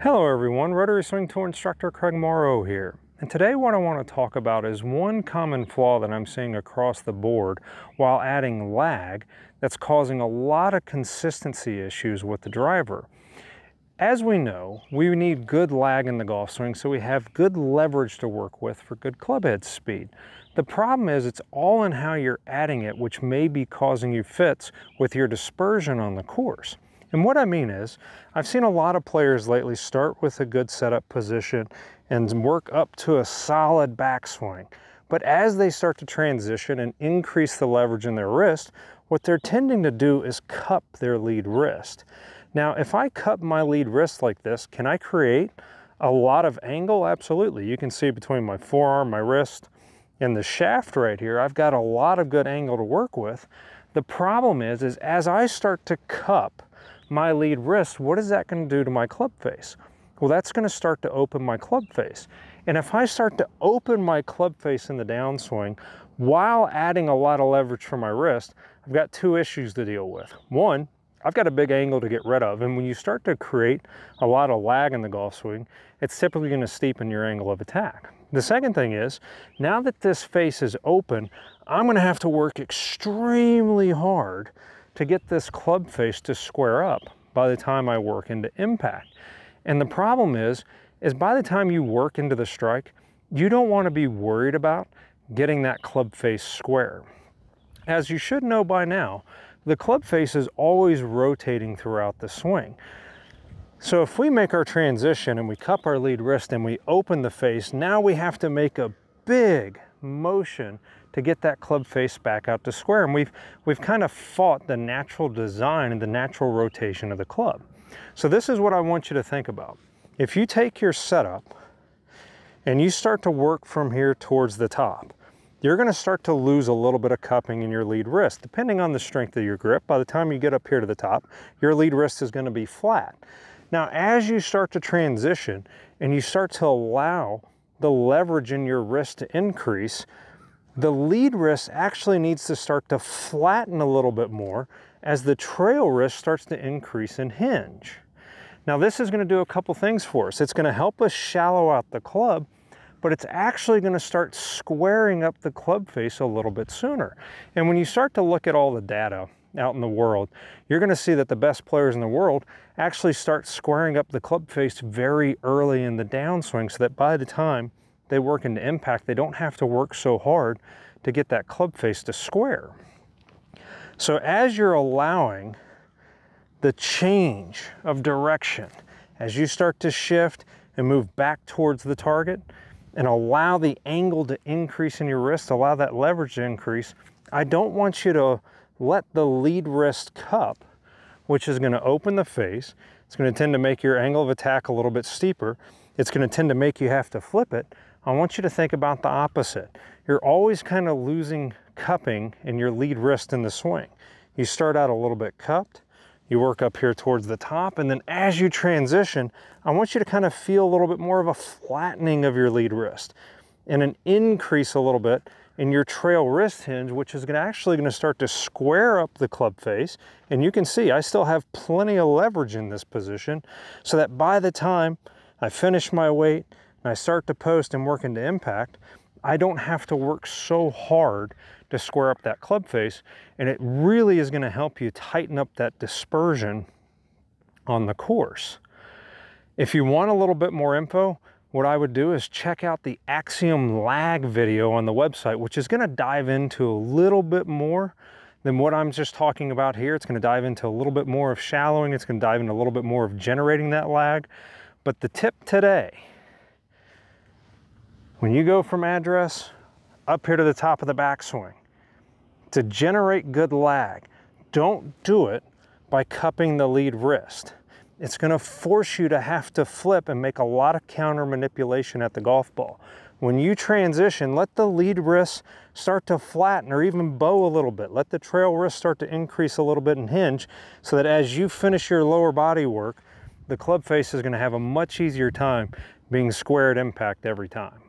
Hello everyone, Rotary Swing Tour instructor Craig Morrow here. And today what I want to talk about is one common flaw that I'm seeing across the board while adding lag that's causing a lot of consistency issues with the driver. As we know, we need good lag in the golf swing so we have good leverage to work with for good club head speed. The problem is it's all in how you're adding it, which may be causing you fits with your dispersion on the course. And what I mean is, I've seen a lot of players lately start with a good setup position and work up to a solid backswing. But as they start to transition and increase the leverage in their wrist, what they're tending to do is cup their lead wrist. Now, if I cup my lead wrist like this, can I create a lot of angle? Absolutely. You can see between my forearm, my wrist, and the shaft right here, I've got a lot of good angle to work with. The problem is as I start to cup my lead wrist, what is that going to do to my club face? Well, that's going to start to open my club face. And if I start to open my club face in the downswing while adding a lot of leverage for my wrist, I've got two issues to deal with. One, I've got a big angle to get rid of, and when you start to create a lot of lag in the golf swing, it's typically going to steepen your angle of attack. The second thing is, now that this face is open, I'm going to have to work extremely hard to get this club face to square up by the time I work into impact. And the problem is by the time you work into the strike, you don't want to be worried about getting that club face square. As you should know by now, the club face is always rotating throughout the swing. So if we make our transition and we cup our lead wrist and we open the face, now we have to make a big motion to get that club face back out to square. And we've kind of fought the natural design and the natural rotation of the club. So this is what I want you to think about. If you take your setup and you start to work from here towards the top, you're going to start to lose a little bit of cupping in your lead wrist. Depending on the strength of your grip, by the time you get up here to the top, your lead wrist is going to be flat. Now, as you start to transition and you start to allow the leverage in your wrist to increase, the lead wrist actually needs to start to flatten a little bit more as the trail wrist starts to increase and hinge. Now, this is going to do a couple things for us. It's going to help us shallow out the club, but it's actually going to start squaring up the club face a little bit sooner. And when you start to look at all the data out in the world, you're going to see that the best players in the world actually start squaring up the club face very early in the downswing so that by the time they work into impact, they don't have to work so hard to get that club face to square. So as you're allowing the change of direction, as you start to shift and move back towards the target and allow the angle to increase in your wrist, allow that leverage to increase, I don't want you to let the lead wrist cup, which is going to open the face. It's going to tend to make your angle of attack a little bit steeper. It's going to tend to make you have to flip it. I want you to think about the opposite. You're always kind of losing cupping in your lead wrist in the swing. You start out a little bit cupped, you work up here towards the top, and then as you transition, I want you to kind of feel a little bit more of a flattening of your lead wrist and an increase a little bit in your trail wrist hinge, which is actually going to start to square up the club face. And you can see I still have plenty of leverage in this position so that by the time I finish my weight and I start to post and work into impact, I don't have to work so hard to square up that club face. And it really is going to help you tighten up that dispersion on the course. If you want a little bit more info, what I would do is check out the Axiom lag video on the website, which is going to dive into a little bit more than what I'm just talking about here. It's going to dive into a little bit more of shallowing. It's going to dive into a little bit more of generating that lag. But the tip today, when you go from address up here to the top of the backswing, to generate good lag, don't do it by cupping the lead wrist. It's going to force you to have to flip and make a lot of counter manipulation at the golf ball. When you transition, let the lead wrist start to flatten or even bow a little bit. Let the trail wrist start to increase a little bit and hinge so that as you finish your lower body work, the club face is going to have a much easier time being square at impact every time.